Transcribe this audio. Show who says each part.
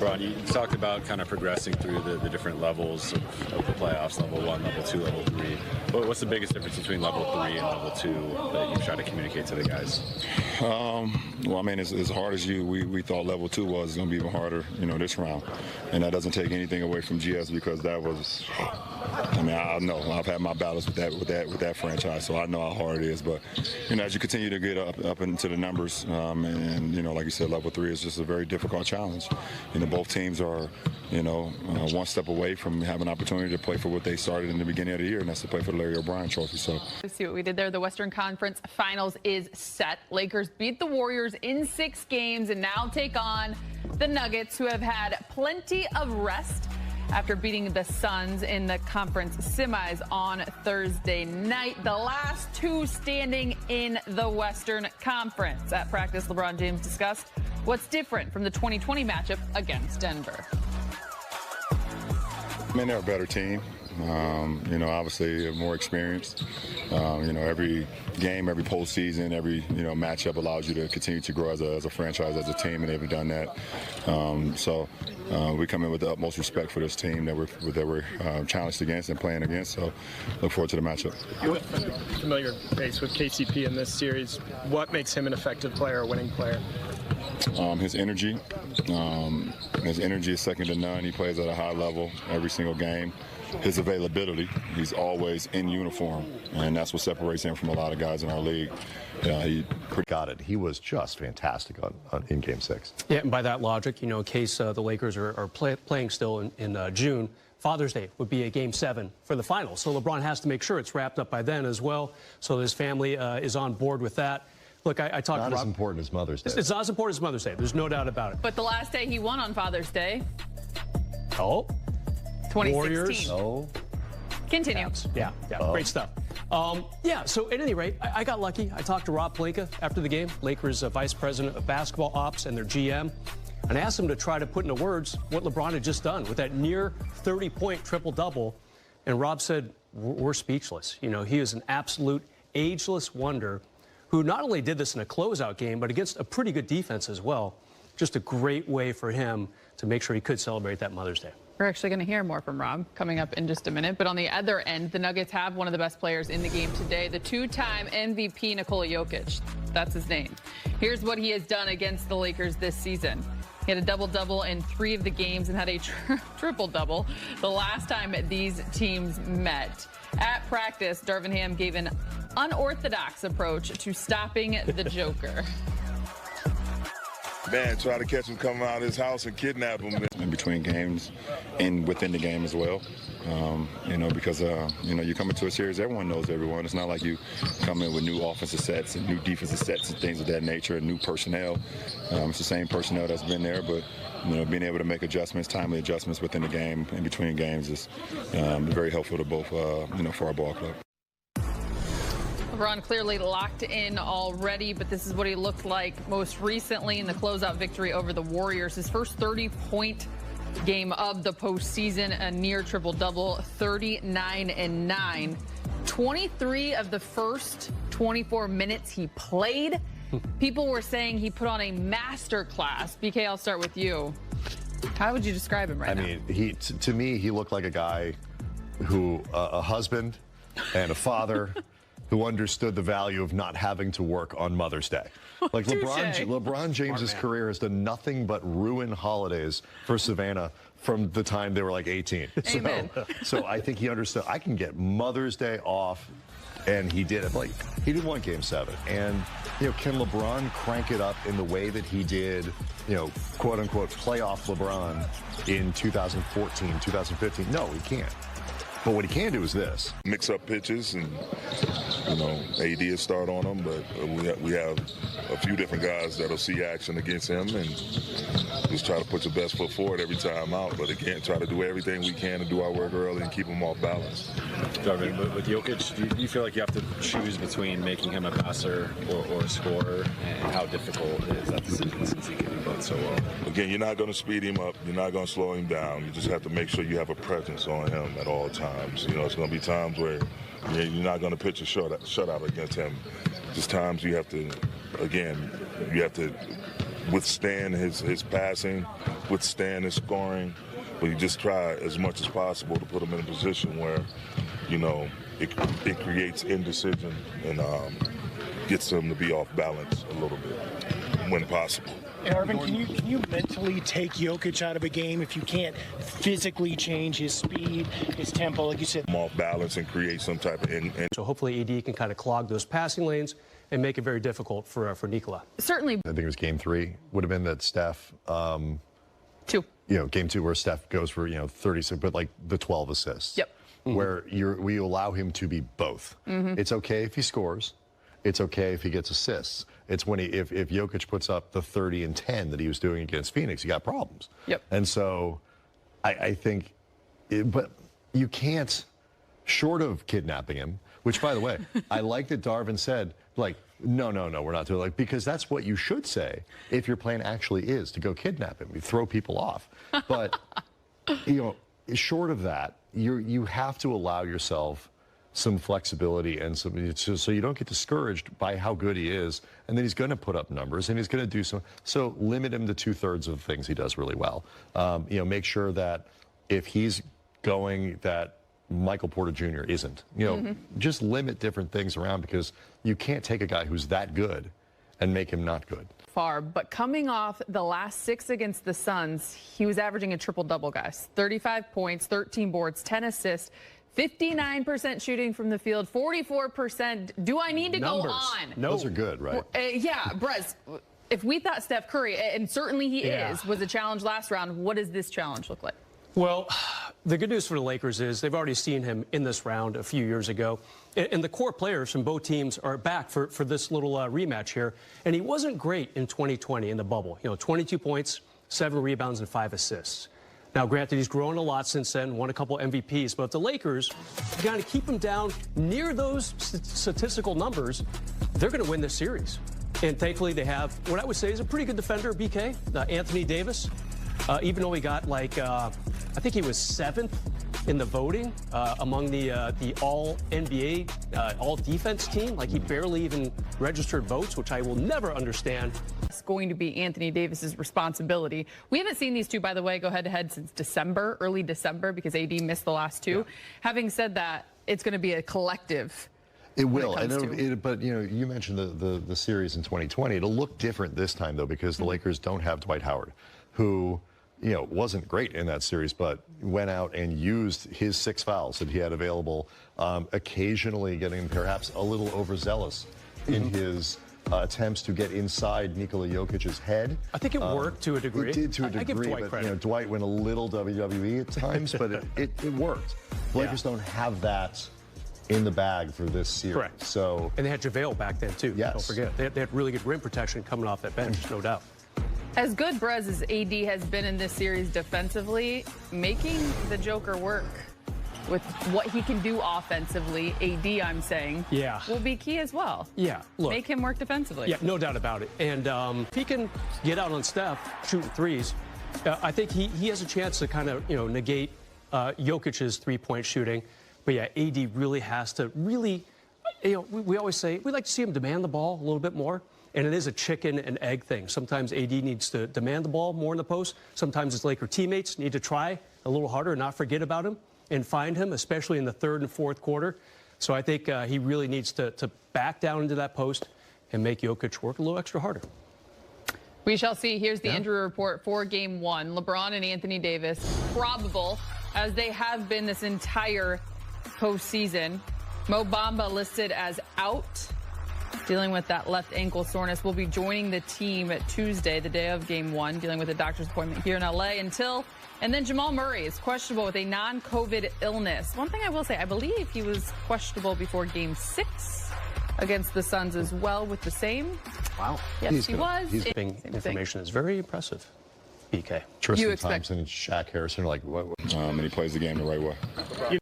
Speaker 1: Ron, you talked about kind of progressing through the different levels of the playoffs, level 1, level 2, level 3. What's the biggest difference between level 3 and level 2 that you try to communicate to the guys?
Speaker 2: Well, I mean, as hard as we thought level 2 was going to be even harder, this round. And that doesn't take anything away from GS because that was, I know I've had my battles with that franchise, so I know how hard it is. But, as you continue to get up into the numbers, and like you said, level 3 is just a very difficult challenge. Both teams are, one step away from having an opportunity to play for what they started in the beginning of the year, and that's to play for the Larry O'Brien Trophy. So
Speaker 3: let's see what we did there. The Western Conference Finals is set. Lakers beat the Warriors in 6 games and now take on the Nuggets, who have had plenty of rest after beating the Suns in the conference semis on Thursday night. The last 2 standing in the Western Conference. At practice, LeBron James discussed what's different from the 2020 matchup against Denver.
Speaker 2: I mean, they're a better team. Obviously more experienced. Every game, every postseason, every matchup allows you to continue to grow as a franchise, as a team, and they've done that. We come in with the utmost respect for this team that we're challenged against and playing against. So look forward to the matchup.
Speaker 4: You have a familiar face with KCP in this series. What makes him an effective player, a winning player?
Speaker 2: His energy. His energy is second to none. He plays at a high level every single game. His availability. He's always in uniform, and that's what separates him from a lot of guys in our league.
Speaker 5: Got it. He was just fantastic in Game 6.
Speaker 6: Yeah, and by that logic, in case the Lakers are playing still in June, Father's Day would be a Game 7 for the finals. So LeBron has to make sure it's wrapped up by then as well. So his family is on board with that. Look, I talked to Rob.
Speaker 5: Not as important as Mother's Day.
Speaker 6: It's not as important as Mother's Day. There's no doubt about it.
Speaker 3: But the last day he won on Father's Day.
Speaker 6: Oh.
Speaker 3: 2016.
Speaker 6: Warriors.
Speaker 5: Oh.
Speaker 3: Continue.
Speaker 6: Yeah, great stuff. So at any rate, I got lucky. I talked to Rob Pelinka after the game, Lakers Vice President of Basketball Ops and their GM, and I asked him to try to put into words what LeBron had just done with that near 30-point triple-double. And Rob said, we're speechless. He is an absolute ageless wonder who not only did this in a closeout game, but against a pretty good defense as well. Just a great way for him to make sure he could celebrate that Mother's Day.
Speaker 3: We're actually going to hear more from Rob coming up in just a minute. But on the other end, the Nuggets have one of the best players in the game today, the 2-time MVP Nikola Jokic. That's his name. Here's what he has done against the Lakers this season. He had a double-double in 3 of the games and had a triple-double the last time these teams met. At practice, Darvin Ham gave an unorthodox approach to stopping the Joker.
Speaker 7: Man, try to catch him coming out of his house and kidnap him.
Speaker 2: In between games and within the game as well. Because you come into a series, everyone knows everyone. It's not like you come in with new offensive sets and new defensive sets and things of that nature and new personnel. It's the same personnel that's been there, but being able to make adjustments, timely adjustments within the game, in between games is very helpful to both, for our ball club.
Speaker 3: LeBron clearly locked in already, but this is what he looked like most recently in the closeout victory over the Warriors. His first 30-point game of the postseason, a near triple-double, 39-9. 23 of the first 24 minutes he played. People were saying he put on a master class. BK, I'll start with you. How would you describe him now?
Speaker 5: I mean, to me, he looked like a guy who, a husband and a father who understood the value of not having to work on Mother's Day. Like LeBron James's career has done nothing but ruin holidays for Savannah from the time they were like 18.
Speaker 3: Amen.
Speaker 5: So I think he understood, I can get Mother's Day off, and he did it. Like, he did win Game 7. And, can LeBron crank it up in the way that he did, quote-unquote, playoff LeBron in 2014, 2015? No, he can't. But what he can do is this.
Speaker 7: Mix up pitches and, AD will start on him, but we have a few different guys that'll see action against him and just try to put your best foot forward every time out. But again, try to do everything we can to do our work early and keep him off balance.
Speaker 1: Darvin, with Jokic, do you feel like you have to choose between making him a passer or a scorer, and how difficult is that decision since he can do both so well?
Speaker 7: Again, you're not going to speed him up. You're not going to slow him down. You just have to make sure you have a presence on him at all times. It's going to be times where you're not going to pitch a shutout against him. Just times you have to withstand his passing, withstand his scoring, but you just try as much as possible to put him in a position where, you know, it creates indecision and gets him to be off balance a little bit when possible.
Speaker 8: And Arvin, can you mentally take Jokic out of a game if you can't physically change his speed, his tempo, like you said?
Speaker 7: Off balance and create some type of
Speaker 6: So hopefully AD can kind of clog those passing lanes and make it very difficult for Nikola.
Speaker 3: Certainly.
Speaker 5: I think it was game 3 would have been that Steph.
Speaker 3: 2.
Speaker 5: You know, game 2 where Steph goes for 36, but like the 12 assists.
Speaker 3: Yep.
Speaker 5: Where we allow him to be both. It's okay if he scores. It's okay if he gets assists. It's when if Jokic puts up the 30 and 10 that he was doing against Phoenix, he got problems.
Speaker 3: Yep.
Speaker 5: And so I think, but you can't, short of kidnapping him, which, by the way, I like that Darvin said, like, no, we're not doing it. Like, because that's what you should say if your plan actually is to go kidnap him. You throw people off. But, you know, short of that, you have to allow yourself some flexibility and so you don't get discouraged by how good he is, and then he's going to put up numbers and he's going to do so limit him to 2/3 of the things he does really well. You know, make sure that if he's going that Michael Porter Jr. isn't, you know, just limit different things around, because you can't take a guy who's that good and make him not good.
Speaker 3: Far, but coming off the last 6 against the Suns, he was averaging a triple-double, guys. 35 points, 13 boards, 10 assists, 59% shooting from the field, 44%. Do I need to go on?
Speaker 5: No. Those are good, right?
Speaker 3: Yeah, Brez, if we thought Steph Curry, and certainly he was a challenge last round, what does this challenge look like?
Speaker 6: Well, the good news for the Lakers is they've already seen him in this round a few years ago. And the core players from both teams are back for this little rematch here. And he wasn't great in 2020 in the bubble. You know, 22 points, 7 rebounds, and 5 assists. Now, granted, he's grown a lot since then, won a couple MVPs. But if the Lakers got to keep him down near those statistical numbers, they're going to win this series. And thankfully, they have what I would say is a pretty good defender, BK, Anthony Davis. Even though he got I think he was 7th in the voting among the All-NBA, All-Defense team. Like, he barely even registered votes, which I will never understand.
Speaker 3: It's going to be Anthony Davis's responsibility. We haven't seen these two, by the way, go head-to-head since December, early December, because AD missed the last 2. Yeah. Having said that, it's going to be a collective.
Speaker 5: It will, but you know, you mentioned the series in 2020. It'll look different this time, though, because the Lakers don't have Dwight Howard, who, you know, wasn't great in that series, but went out and used his 6 fouls that he had available, occasionally getting perhaps a little overzealous in his attempts to get inside Nikola Jokic's head.
Speaker 6: I think it worked to a degree.
Speaker 5: It did to a degree,
Speaker 6: I give Dwight
Speaker 5: but
Speaker 6: credit.
Speaker 5: You know, Dwight went a little WWE at times, but it worked. The Lakers don't have that in the bag for this series.
Speaker 6: Correct.
Speaker 5: So,
Speaker 6: and they had JaVale back then, too.
Speaker 5: Yes.
Speaker 6: Don't forget. They had really good rim protection coming off that bench, no doubt.
Speaker 3: As good, Brez, as AD has been in this series defensively, making the Joker work with what he can do offensively, AD, I'm saying, will be key as well.
Speaker 6: Yeah, look.
Speaker 3: Make him work defensively.
Speaker 6: Yeah, no doubt about it. And if he can get out on Steph, shooting threes, I think he has a chance to kind of, you know, negate Jokic's three-point shooting. But yeah, AD really has to you know, we always say we like to see him demand the ball a little bit more. And it is a chicken and egg thing. Sometimes AD needs to demand the ball more in the post. Sometimes his Laker teammates need to try a little harder and not forget about him and find him, especially in the 3rd and 4th quarter. So I think he really needs to back down into that post and make Jokic work a little extra harder.
Speaker 3: We shall see. Here's the injury report for Game 1. LeBron and Anthony Davis, probable, as they have been this entire postseason. Mo Bamba listed as out, dealing with that left ankle soreness. Will be joining the team Tuesday, the day of Game 1, dealing with a doctor's appointment here in LA and then Jamal Murray is questionable with a non-COVID illness. One thing I will say, I believe he was questionable before Game 6 against the Suns as well with the same.
Speaker 6: Wow.
Speaker 3: Yes, he was.
Speaker 6: Information is very impressive, BK.
Speaker 5: Tristan Thompson and Shaq Harrison are like, what?
Speaker 2: And he plays the game the right way.